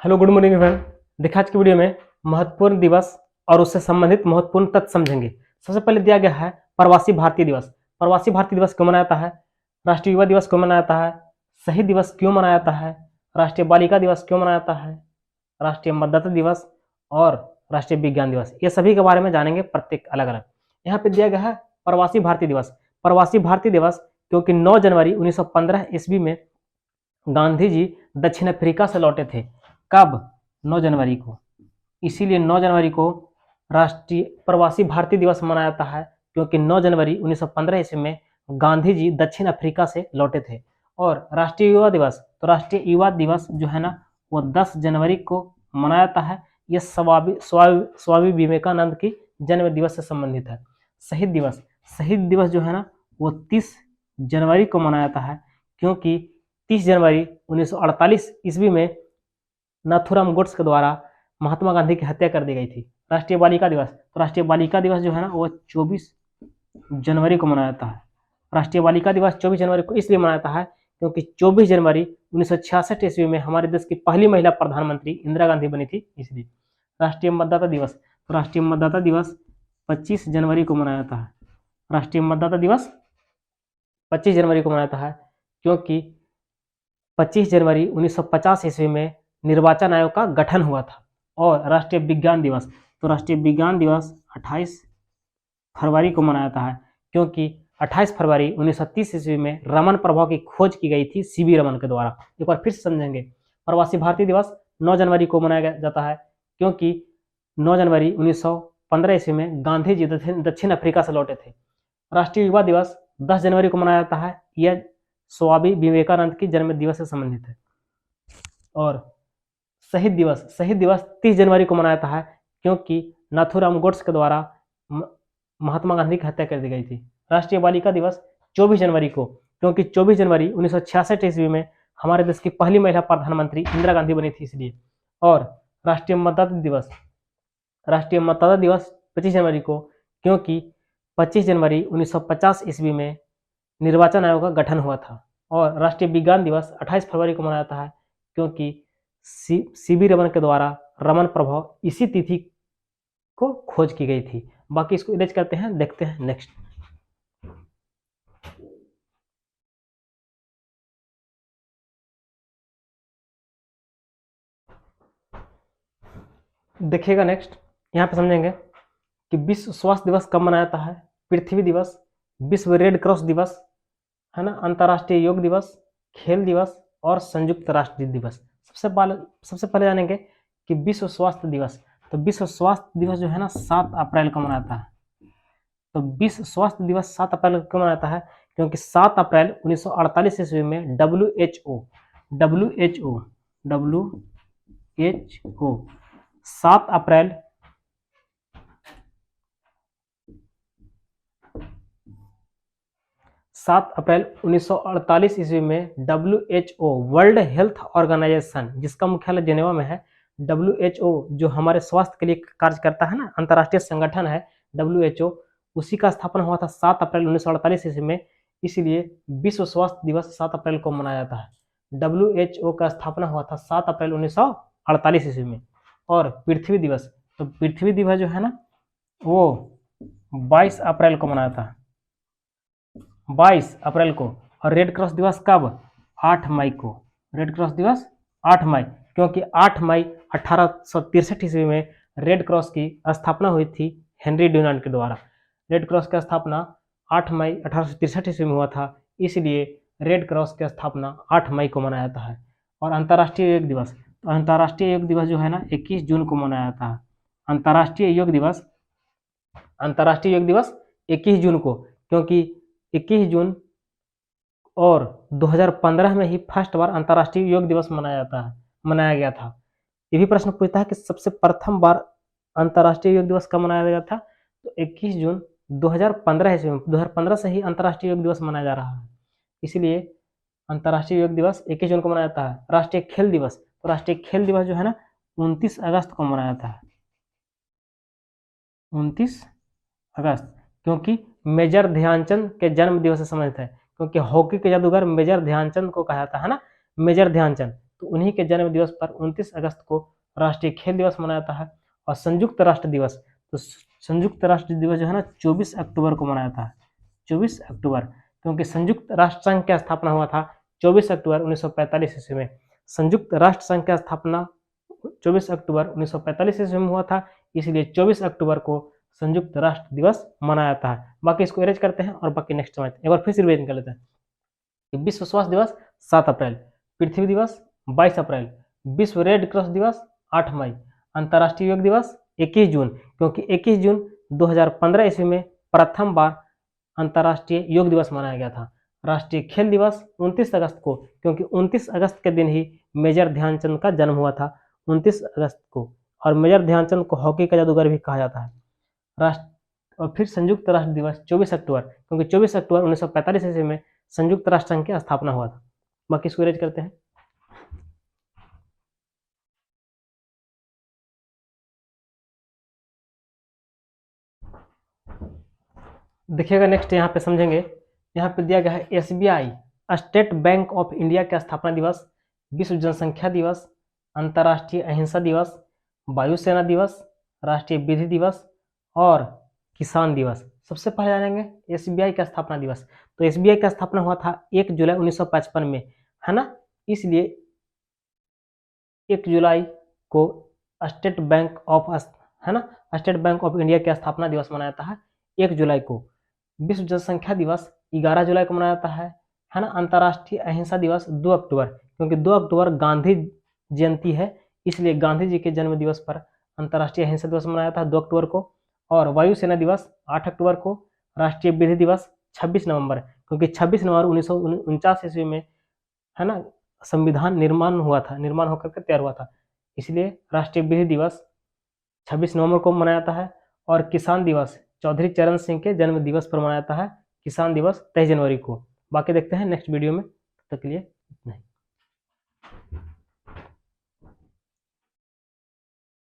Hello good morning friend. देखा आज की वीडियो में महत्वपूर्ण दिवस और उससे संबंधित महत्वपूर्ण तथ्य समझेंगे। सबसे पहले दिया गया है प्रवासी भारतीय दिवस। प्रवासी भारतीय दिवस क्यों मनाया जाता है, राष्ट्रीय युवा दिवस क्यों मनाया जाता है, शहीद दिवस क्यों मनाया जाता है, राष्ट्रीय बालिका दिवस क्यों मनाया जाता है, राष्ट्रीय मतदाता दिवस और राष्ट्रीय विज्ञान दिवस, ये सभी के बारे में जानेंगे प्रत्येक अलग अलग। यहाँ पे दिया गया है प्रवासी भारतीय दिवस। प्रवासी भारतीय दिवस क्योंकि 9 जनवरी 1915 ईस्वी में गांधी जी दक्षिण अफ्रीका से लौटे थे। कब? 9 जनवरी को। इसीलिए 9 जनवरी को राष्ट्रीय प्रवासी भारतीय दिवस मनाया जाता है, क्योंकि 9 जनवरी 1915 ईस्वी में गांधी जी दक्षिण अफ्रीका से लौटे थे। और राष्ट्रीय युवा दिवस, तो राष्ट्रीय युवा दिवस जो है ना वो 10 जनवरी को मनाया जाता है। ये स्वामी विवेकानंद की जन्म दिवस से संबंधित है। शहीद दिवस, शहीद दिवस जो है ना वो 30 जनवरी को मनाया जाता है, क्योंकि 30 जनवरी 1948 ईस्वी में नाथूराम गोड्से के द्वारा महात्मा गांधी की हत्या कर दी गई थी। राष्ट्रीय बालिका दिवस, तो राष्ट्रीय बालिका दिवस जो है ना वो 24 जनवरी को मनाया जाता है। राष्ट्रीय बालिका दिवस 24 जनवरी को इसलिए मनाया जाता है क्योंकि 24 जनवरी 1966 ईस्वी में हमारे देश की पहली महिला प्रधानमंत्री इंदिरा गांधी बनी थी, इसलिए। राष्ट्रीय मतदाता दिवस, तो राष्ट्रीय मतदाता दिवस 25 जनवरी को मनाया जाता है। राष्ट्रीय मतदाता दिवस 25 जनवरी को मनाया जाता है क्योंकि 25 जनवरी 1950 ईस्वी में निर्वाचन आयोग का गठन हुआ था। और राष्ट्रीय विज्ञान दिवस, तो राष्ट्रीय विज्ञान दिवस 28 फरवरी को मनाया जाता है, क्योंकि 28 फरवरी 1930 ईस्वी में रमन प्रभाव की खोज की गई थी सीवी रमन के द्वारा। एक बार फिर से समझेंगे। प्रवासी भारतीय दिवस 9 जनवरी को मनाया जाता है, क्योंकि 9 जनवरी 1915 ईस्वी में गांधी जी दक्षिण अफ्रीका से लौटे थे। राष्ट्रीय युवा दिवस 10 जनवरी को मनाया जाता है, यह स्वामी विवेकानंद की जन्म दिवस से संबंधित है। और शहीद दिवस, शहीद दिवस 30 जनवरी को मनाया जाता है, क्योंकि नाथूराम गोड्से के द्वारा महात्मा गांधी की हत्या कर दी गई थी। राष्ट्रीय बालिका दिवस 24 जनवरी को, क्योंकि 24 जनवरी 1966 ईस्वी में हमारे देश की पहली महिला प्रधानमंत्री इंदिरा गांधी बनी थी, इसलिए। और राष्ट्रीय मतदाता दिवस, राष्ट्रीय मतदाता दिवस 25 जनवरी को, क्योंकि 25 जनवरी 1950 ईस्वी में निर्वाचन आयोग का गठन हुआ था। और राष्ट्रीय विज्ञान दिवस 28 फरवरी को मनाया जाता है, क्योंकि सीवी रमन के द्वारा रमन प्रभाव इसी तिथि को खोज की गई थी। बाकी इसको इरेज करते हैं, देखते हैं नेक्स्ट। देखिएगा नेक्स्ट, यहाँ पे समझेंगे कि विश्व स्वास्थ्य दिवस कब मनाया जाता है। पृथ्वी दिवस, विश्व रेड क्रॉस दिवस है ना, अंतर्राष्ट्रीय योग दिवस, खेल दिवस और संयुक्त राष्ट्र दिवस। सबसे पहले जानेंगे कि विश्व स्वास्थ्य दिवस, तो विश्व स्वास्थ्य दिवस जो है ना 7 अप्रैल को मनाया जाता है। तो विश्व स्वास्थ्य दिवस 7 अप्रैल को मनाया जाता है, क्योंकि 7 अप्रैल 1948 ईस्वी में WHO 7 अप्रैल 7 अप्रैल 1948 ईस्वी में WHO वर्ल्ड हेल्थ ऑर्गेनाइजेशन, जिसका मुख्यालय जेनेवा में है, WHO जो हमारे स्वास्थ्य के लिए कार्य करता है ना, अंतर्राष्ट्रीय संगठन है WHO, उसी का स्थापना हुआ था 7 अप्रैल 1948 ईस्वी में। इसलिए विश्व स्वास्थ्य दिवस 7 अप्रैल को मनाया जाता है। WHO का स्थापना हुआ था 7 अप्रैल 1948 ईस्वी में। और पृथ्वी दिवस, तो पृथ्वी दिवस जो है ना वो 22 अप्रैल को मनाया था, 22 अप्रैल को। और रेड क्रॉस दिवस कब? 8 मई को। रेड क्रॉस दिवस 8 मई, क्योंकि 8 मई 1863 ईस्वी में रेड क्रॉस की स्थापना हुई थी हेनरी ड्यूनांट के द्वारा। रेड क्रॉस की स्थापना 8 मई 1863 ईस्वी में हुआ था, इसलिए रेड क्रॉस की स्थापना 8 मई को मनाया जाता है। और अंतर्राष्ट्रीय योग दिवस, तो अंतर्राष्ट्रीय योग दिवस जो है ना 21 जून को मनाया जाता है। अंतर्राष्ट्रीय योग दिवस 21 जून को, क्योंकि 21 जून और 2015 में ही फर्स्ट बार अंतर्राष्ट्रीय योग दिवस मनाया गया था। ये भी प्रश्न पूछता है कि सबसे प्रथम बार अंतर्राष्ट्रीय योग दिवस कब मनाया गया था, तो 21 जून 2015 ईस्वी में। 2015 से ही अंतर्राष्ट्रीय योग दिवस मनाया जा रहा है, इसलिए अंतर्राष्ट्रीय योग दिवस 21 जून को मनाया जाता है। राष्ट्रीय खेल दिवस, तो राष्ट्रीय खेल दिवस जो है ना 29 अगस्त को मनाया जाता है। 29 अगस्त, क्योंकि मेजर ध्यानचंद के जन्म दिवस से संबंधित है, क्योंकि हॉकी के जादूगर मेजर ध्यानचंद को कहा जाता है ना, मेजर ध्यानचंद, तो उन्हीं के जन्म दिवस पर 29 अगस्त को राष्ट्रीय खेल दिवस मनाया जाता है। और संयुक्त राष्ट्र दिवस, तो संयुक्त राष्ट्र दिवस जो है ना 24 अक्टूबर को मनाया जाता है, 24 अक्टूबर, क्योंकि संयुक्त राष्ट्र संघ की स्थापना हुआ था 24 अक्टूबर 1945 ईस्वी में। संयुक्त राष्ट्र संघ की स्थापना 24 अक्टूबर 1945 ईस्वी में हुआ था, इसलिए 24 अक्टूबर को संयुक्त राष्ट्र दिवस मनाया जाता है। बाकी इसको इरेज करते हैं और बाकी नेक्स्ट समझते हैं। एक बार फिर से रिवीजन कर लेते हैं। विश्व स्वास्थ्य दिवस 7 अप्रैल, पृथ्वी दिवस 22 अप्रैल, विश्व रेड क्रॉस दिवस 8 मई, अंतर्राष्ट्रीय योग दिवस 21 जून, क्योंकि 21 जून 2015 ईस्वी में प्रथम बार अंतर्राष्ट्रीय योग दिवस मनाया गया था। राष्ट्रीय खेल दिवस 29 अगस्त को, क्योंकि 29 अगस्त के दिन ही मेजर ध्यानचंद का जन्म हुआ था, 29 अगस्त को, और मेजर ध्यानचंद को हॉकी का जादूगर भी कहा जाता है। और फिर संयुक्त राष्ट्र दिवस 24 अक्टूबर, क्योंकि 24 अक्टूबर 1945 ईस्वी में संयुक्त राष्ट्र संघ की स्थापना हुआ था। बाकी इसको इरेज करते हैं। देखिएगा नेक्स्ट यहाँ पे समझेंगे, यहाँ पे दिया गया है SBI state bank of India का स्थापना दिवस, विश्व जनसंख्या दिवस, अंतर्राष्ट्रीय अहिंसा दिवस, वायुसेना दिवस, राष्ट्रीय विधि दिवस और किसान दिवस। सबसे पहले जानेंगे एसबीआई का स्थापना दिवस। तो एसबीआई का स्थापना हुआ था 1 जुलाई 1955 में, है ना, इसलिए 1 जुलाई को स्टेट बैंक ऑफ, है ना, स्टेट बैंक ऑफ इंडिया का स्थापना दिवस मनाया जाता है 1 जुलाई को। विश्व जनसंख्या दिवस 11 जुलाई को मनाया जाता है ना। अंतर्राष्ट्रीय अहिंसा दिवस 2 अक्टूबर, क्योंकि 2 अक्टूबर गांधी जयंती है, इसलिए गांधी जी के जन्म दिवस पर अंतर्राष्ट्रीय अहिंसा दिवस मनाया जाता है 2 अक्टूबर को। और वायुसेना दिवस 8 अक्टूबर को। राष्ट्रीय विधि दिवस 26 नवंबर, क्योंकि 26 नवंबर 1949 ईस्वी में, है ना, संविधान निर्माण होकर के तैयार हुआ था, इसलिए राष्ट्रीय विधि दिवस 26 नवंबर को मनाया जाता है। और किसान दिवस चौधरी चरण सिंह के जन्म दिवस पर मनाया जाता है, किसान दिवस 23 जनवरी को। बाकी देखते हैं नेक्स्ट वीडियो में, तब तक के लिए इतना ही।